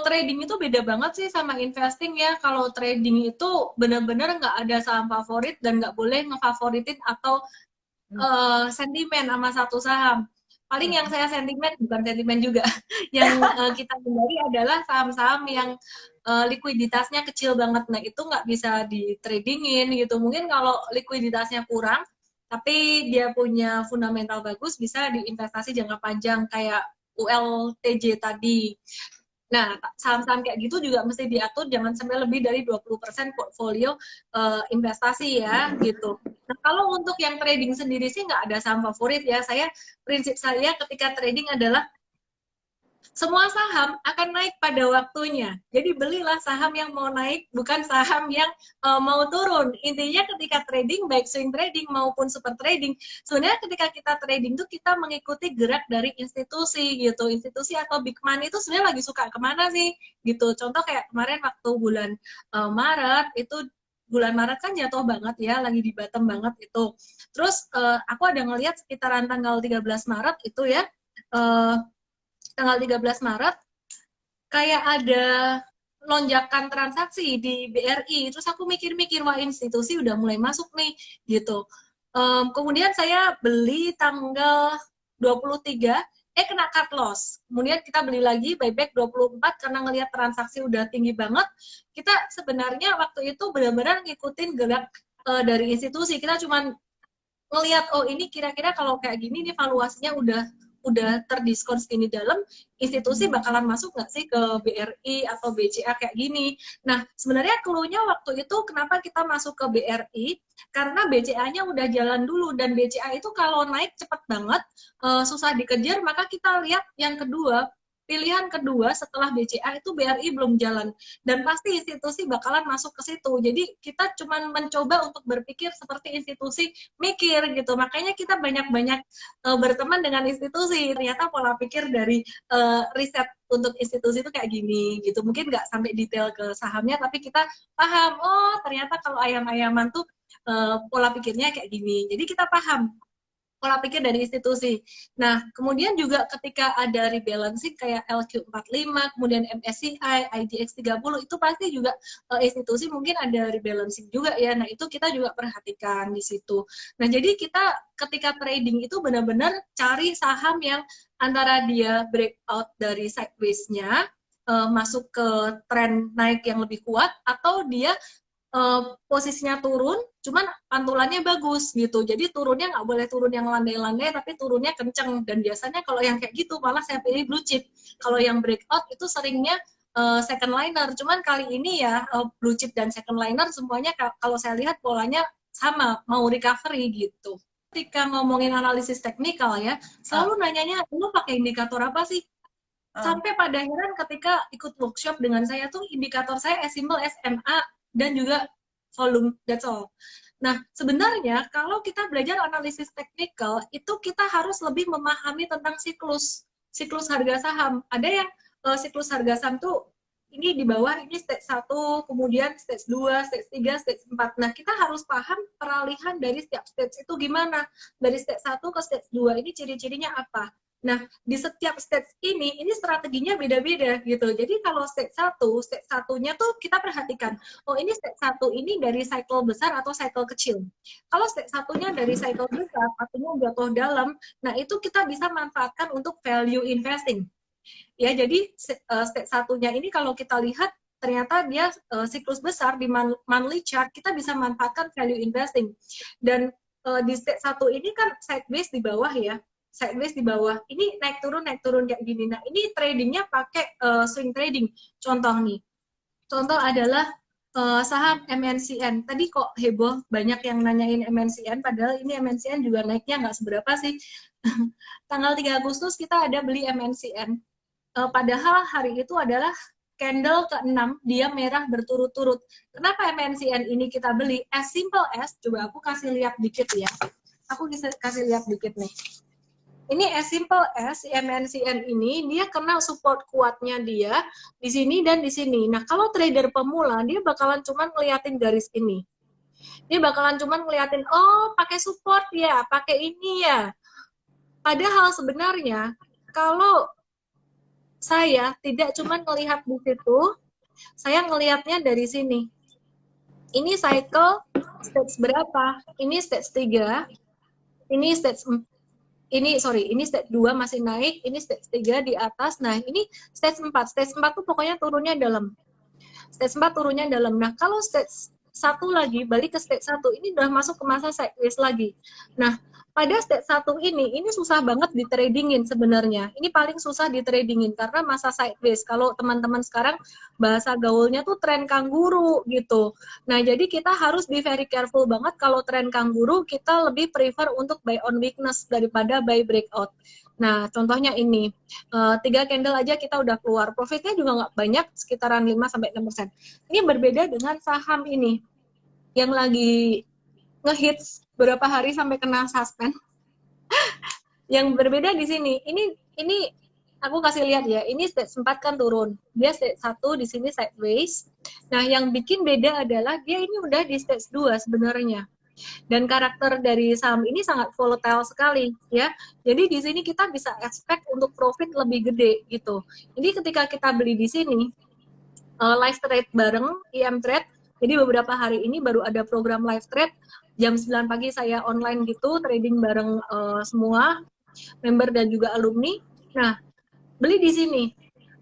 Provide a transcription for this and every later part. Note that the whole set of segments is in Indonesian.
trading itu beda banget sih sama investing ya. Kalau trading itu benar-benar nggak ada saham favorit dan nggak boleh ngefavoritin atau Hmm. sentimen sama satu saham. Paling yang Hmm. saya sentimen, bukan sentimen juga, yang kita hindari adalah saham-saham yang likuiditasnya kecil banget. Nah, itu nggak bisa di tradingin gitu. Mungkin kalau likuiditasnya kurang, tapi dia punya fundamental bagus, bisa diinvestasi jangka panjang kayak ULTJ tadi. Nah, saham-saham kayak gitu juga mesti diatur jangan sampai lebih dari 20% portfolio investasi ya, gitu. Nah, kalau untuk yang trading sendiri sih nggak ada saham favorit ya. Prinsip saya ketika trading adalah semua saham akan naik pada waktunya. Jadi belilah saham yang mau naik, bukan saham yang mau turun. Intinya ketika trading, baik swing trading maupun super trading, sebenarnya ketika kita trading tuh kita mengikuti gerak dari institusi gitu. Institusi atau big money itu sebenarnya lagi suka kemana sih gitu. Contoh kayak kemarin waktu bulan Maret itu, bulan Maret kan jatuh banget ya, lagi di bottom banget itu. Terus aku ada ngelihat sekitaran tanggal 13 Maret itu ya, uh, tanggal 13 Maret kayak ada lonjakan transaksi di BRI. Terus aku mikir-mikir, wah institusi udah mulai masuk nih, gitu. Kemudian saya beli tanggal 23, kena cut loss. Kemudian kita beli lagi, buyback 24, karena ngelihat transaksi udah tinggi banget. Kita sebenarnya waktu itu benar-benar ngikutin gerak dari institusi. Kita cuma ngelihat, oh ini kira-kira kalau kayak gini nih valuasinya udah terdiskon segini dalam, institusi bakalan masuk nggak sih ke BRI atau BCA kayak gini. Nah, sebenarnya clue-nya waktu itu kenapa kita masuk ke BRI, karena BCA-nya udah jalan dulu, dan BCA itu kalau naik cepet banget, susah dikejar, maka kita lihat yang kedua, pilihan kedua setelah BCA itu BRI belum jalan, dan pasti institusi bakalan masuk ke situ. Jadi kita cuma mencoba untuk berpikir seperti institusi mikir gitu. Makanya kita banyak-banyak berteman dengan institusi. Ternyata pola pikir dari riset untuk institusi itu kayak gini gitu. Mungkin nggak sampai detail ke sahamnya, tapi kita paham, oh ternyata kalau ayam-ayaman tuh pola pikirnya kayak gini. Jadi kita paham pola pikir dari institusi. Nah, kemudian juga ketika ada rebalancing kayak LQ45, kemudian MSCI, IDX 30, itu pasti juga institusi mungkin ada rebalancing juga ya. Nah, itu kita juga perhatikan di situ. Nah, jadi kita ketika trading itu benar-benar cari saham yang antara dia breakout dari sideways-nya, masuk ke tren naik yang lebih kuat, atau dia posisinya turun, cuman pantulannya bagus gitu. Jadi turunnya nggak boleh turun yang landai-landai, tapi turunnya kenceng. Dan biasanya kalau yang kayak gitu, malah saya pilih blue chip. Kalau yang breakout itu seringnya second liner. Cuman kali ini ya blue chip dan second liner semuanya kalau saya lihat polanya sama, mau recovery gitu. Ketika ngomongin analisis teknikal ya, Ah, selalu nanyanya, lu pakai indikator apa sih? ah. Sampai pada akhirnya ketika ikut workshop dengan saya tuh indikator saya as simple as MA dan juga volume, that's all. Nah, sebenarnya kalau kita belajar analisis teknikal, itu kita harus lebih memahami tentang siklus harga saham. Ada yang siklus harga saham tuh ini di bawah, ini stage 1, kemudian stage 2, stage 3, stage 4. Nah, kita harus paham peralihan dari setiap stage itu gimana. Dari stage 1 ke stage 2, ini ciri-cirinya apa. Nah, di setiap stage ini strateginya beda-beda gitu. Jadi kalau stage 1-nya tuh kita perhatikan, oh ini stage 1 ini dari cycle besar atau cycle kecil. Kalau stage 1-nya dari cycle besar, artinya jatuh dalam, nah itu kita bisa manfaatkan untuk value investing. Ya, jadi stage 1-nya ini kalau kita lihat ternyata dia siklus besar di monthly chart, kita bisa manfaatkan value investing. Dan di stage 1 ini kan sideways di bawah ya, sideways di bawah. Ini naik turun kayak gini. Nah, ini tradingnya pakai swing trading. Contoh nih. Contoh adalah saham MNCN. Tadi kok heboh banyak yang nanyain MNCN, padahal ini MNCN juga naiknya nggak seberapa sih. Tanggal 3 Agustus kita ada beli MNCN. Padahal hari itu adalah candle ke-6, dia merah berturut-turut. Kenapa MNCN ini kita beli? As simple as, coba aku kasih lihat dikit ya. Aku bisa kasih lihat dikit nih. Ini as simple as MNCN ini dia kena support kuatnya dia di sini dan di sini. Nah, kalau trader pemula dia bakalan cuman ngeliatin garis ini. Dia bakalan cuman ngeliatin, oh pakai support ya, pakai ini ya. Padahal sebenarnya kalau saya tidak cuma melihat di situ, saya ngelihatnya dari sini. Ini cycle stage berapa? Ini stage 3, ini stage ini stage 2 masih naik, ini stage 3 di atas. Nah, ini stage 4. Stage 4 tuh pokoknya turunnya dalam. Stage 4 turunnya dalam. Nah, kalau stage 1 lagi, balik ke stage 1, ini udah masuk ke masa sideways lagi. Nah, pada stage 1 ini susah banget di tradingin sebenarnya. Ini paling susah di tradingin karena masa sideways. Kalau teman-teman sekarang bahasa gaulnya tuh tren kangguru gitu. Nah, jadi kita harus be very careful banget kalau tren kangguru, kita lebih prefer untuk buy on weakness daripada buy breakout. Nah, contohnya ini, 3 candle aja kita udah keluar. Profitnya juga nggak banyak, sekitaran 5-6%. Ini berbeda dengan saham ini, yang lagi ngehits beberapa hari sampai kena suspend. Yang berbeda di sini, ini aku kasih lihat ya, ini stage 4 kan turun. Dia stage 1 di sini sideways. Nah, yang bikin beda adalah dia ini udah di stage 2 sebenarnya. Dan karakter dari saham ini sangat volatile sekali ya. Jadi di sini kita bisa expect untuk profit lebih gede gitu. Jadi ketika kita beli di sini live trade bareng IM Trade. Jadi beberapa hari ini baru ada program live trade jam 9 pagi saya online gitu, trading bareng semua member dan juga alumni. Nah, beli di sini.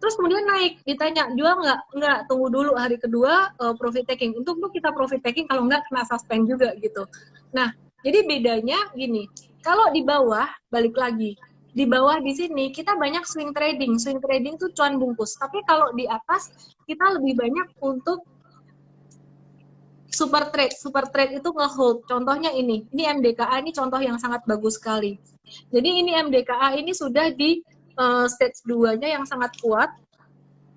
Terus kemudian naik, ditanya, jual nggak? Nggak, tunggu dulu hari kedua profit taking. Untuk kita profit taking, kalau nggak kena suspend juga gitu. Nah, jadi bedanya gini, kalau di bawah, balik lagi, di bawah di sini kita banyak swing trading. Swing trading tuh cuan bungkus. Tapi kalau di atas, kita lebih banyak untuk super trade. Super trade itu nge-hold. Contohnya ini MDKA, ini contoh yang sangat bagus sekali. Jadi ini MDKA ini sudah di stage 2-nya yang sangat kuat.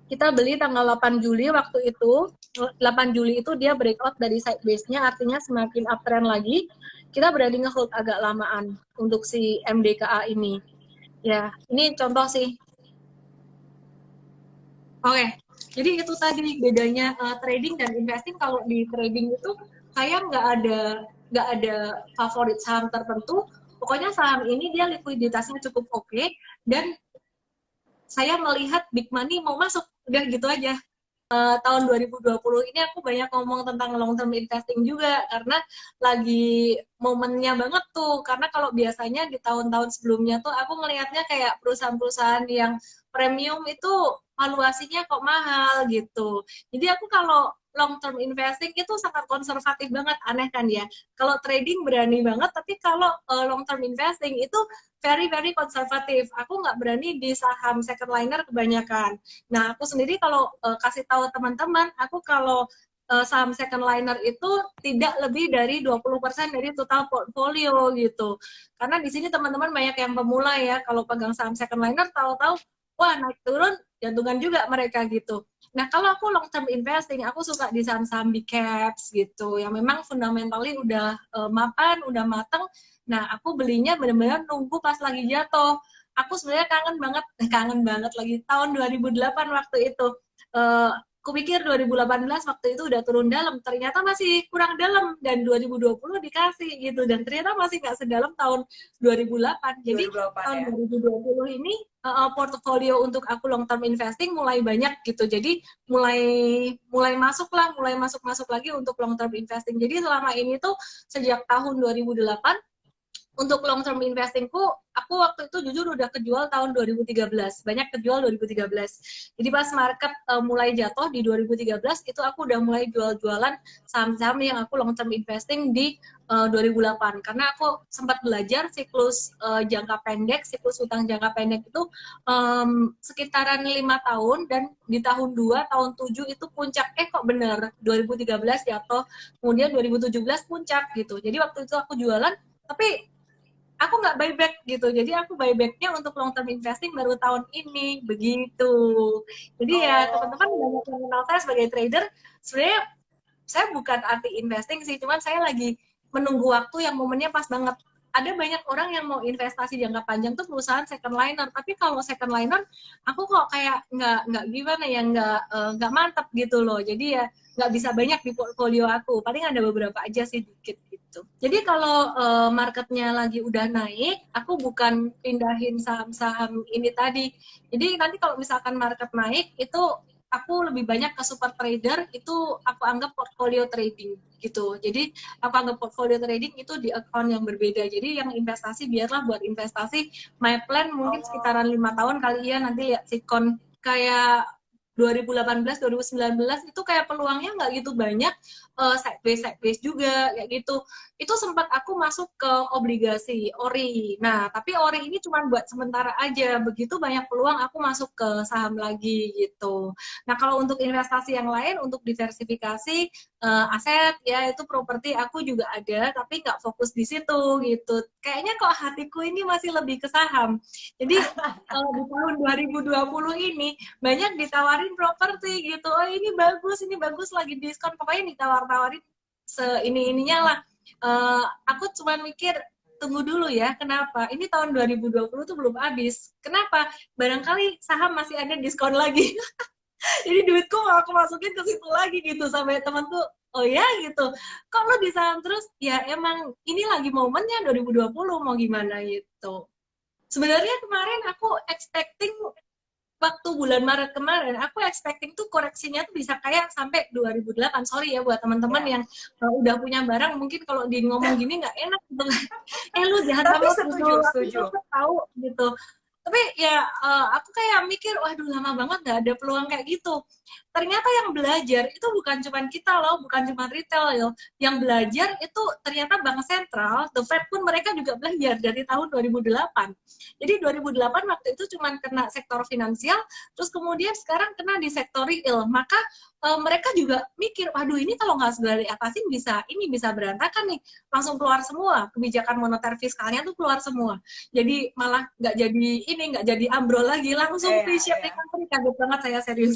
Kita beli tanggal 8 Juli waktu itu. 8 Juli itu dia breakout dari sideways-nya, artinya semakin uptrend lagi. Kita berani nge-hold agak lamaan untuk si MDKA ini. Ya, ini contoh sih. Oke, jadi itu tadi bedanya trading dan investing. Kalau di trading itu saya nggak ada favorit saham tertentu. Pokoknya saham ini dia likuiditasnya cukup oke, dan saya melihat big money mau masuk, udah gitu aja. Tahun 2020 ini aku banyak ngomong tentang long term investing juga karena lagi momennya banget tuh. Karena kalau biasanya di tahun-tahun sebelumnya tuh aku ngelihatnya kayak perusahaan-perusahaan yang premium itu valuasinya kok mahal gitu. Jadi aku kalau long term investing itu sangat konservatif banget, aneh kan ya. Kalau trading berani banget, tapi kalau long term investing itu very very konservatif. Aku nggak berani di saham second liner kebanyakan. Nah, aku sendiri kalau kasih tahu teman-teman, aku kalau saham second liner itu tidak lebih dari 20% dari total portfolio gitu. Karena di sini teman-teman banyak yang pemula ya, kalau pegang saham second liner tahu-tahu wah naik turun jantungan juga mereka gitu. Nah, kalau aku long term investing, aku suka di saham-saham big caps gitu, yang memang fundamentally udah mapan, udah mateng. Nah, aku belinya benar-benar nunggu pas lagi jatuh. Aku sebenarnya kangen banget lagi tahun 2008 waktu itu. Aku pikir 2018 waktu itu udah turun dalam, ternyata masih kurang dalam, dan 2020 dikasih gitu, dan ternyata masih nggak sedalam tahun 2008. Jadi 2008 tahun ya. 2020 ini portofolio untuk aku long term investing mulai banyak gitu. Jadi mulai masuk lagi untuk long term investing. Jadi selama ini tuh sejak tahun 2008 untuk long term investingku, aku waktu itu jujur udah kejual tahun 2013. Banyak kejual 2013. Jadi pas market mulai jatuh di 2013, itu aku udah mulai jual-jualan saham-saham yang aku long term investing di 2008. Karena aku sempat belajar siklus jangka pendek, siklus utang jangka pendek itu sekitaran 5 tahun, dan di tahun 2, tahun 7 itu puncak. Kok bener, 2013 jatuh, kemudian 2017 puncak gitu. Jadi waktu itu aku jualan, tapi aku nggak buyback gitu. Jadi aku buybacknya untuk long term investing baru tahun ini begitu. Jadi ya teman-teman banyak yang kenal saya sebagai trader. Sebenarnya saya bukan anti investing sih, cuman saya lagi menunggu waktu yang momennya pas banget. ada banyak orang yang mau investasi jangka panjang tuh perusahaan second liner, tapi kalau second liner aku kok kayak nggak gimana ya, nggak mantap gitu loh. Jadi ya nggak bisa banyak di portfolio aku, paling ada beberapa aja sih, dikit gitu. Jadi kalau marketnya lagi udah naik, aku bukan pindahin saham-saham ini tadi. Jadi nanti kalau misalkan market naik itu aku lebih banyak ke super trader, itu aku anggap portfolio trading gitu. Jadi aku anggap portfolio trading itu di account yang berbeda. Jadi yang investasi biarlah buat investasi. My plan mungkin Oh. sekitaran 5 tahun kali ya, nanti lihat sikon kayak 2018, 2019 itu kayak peluangnya nggak gitu banyak, sideways juga kayak gitu. Itu sempat aku masuk ke obligasi ori. Nah, tapi ori ini cuma buat sementara aja. Begitu banyak peluang aku masuk ke saham lagi gitu. Nah, kalau untuk investasi yang lain, untuk diversifikasi aset ya itu properti aku juga ada, tapi nggak fokus di situ gitu. Kayaknya kok hatiku ini masih lebih ke saham. Jadi di tahun 2020 ini banyak ditawarin properti gitu, oh ini bagus lagi diskon, pokoknya ditawar-tawarin seini-ininya lah. Aku cuma mikir tunggu dulu ya, kenapa ini tahun 2020 tuh belum habis, kenapa barangkali saham masih ada diskon lagi. Jadi duitku mau aku masukin ke situ lagi gitu, sampai temanku oh ya gitu, kok lo di saham terus, ya emang ini lagi momennya 2020 mau gimana gitu. Sebenarnya kemarin aku expecting, waktu bulan Maret kemarin, aku expecting tuh koreksinya tuh bisa kayak sampai 2008. Sorry ya buat teman-teman Ya. yang udah punya barang, mungkin kalau di ngomong gini nggak enak gitu. Lu jahat Tapi banget gitu, setuju, aku setuju. tuh tahu gitu. Tapi ya aku kayak mikir, waduh lama banget gak ada peluang kayak gitu. Ternyata yang belajar itu bukan cuma kita loh, bukan cuma retail loh. Yang belajar itu ternyata bank sentral, The Fed pun mereka juga belajar dari tahun 2008. Jadi 2008 waktu itu cuma kena sektor finansial, terus kemudian sekarang kena di sektor real. Maka mereka juga mikir, waduh ini kalau nggak segera diatasin ini bisa berantakan nih. Langsung keluar semua, kebijakan moneter fiskalnya tuh keluar semua. Jadi malah nggak jadi ambrol lagi, langsung Iya, V-shape iya. recovery, kaget banget saya serius.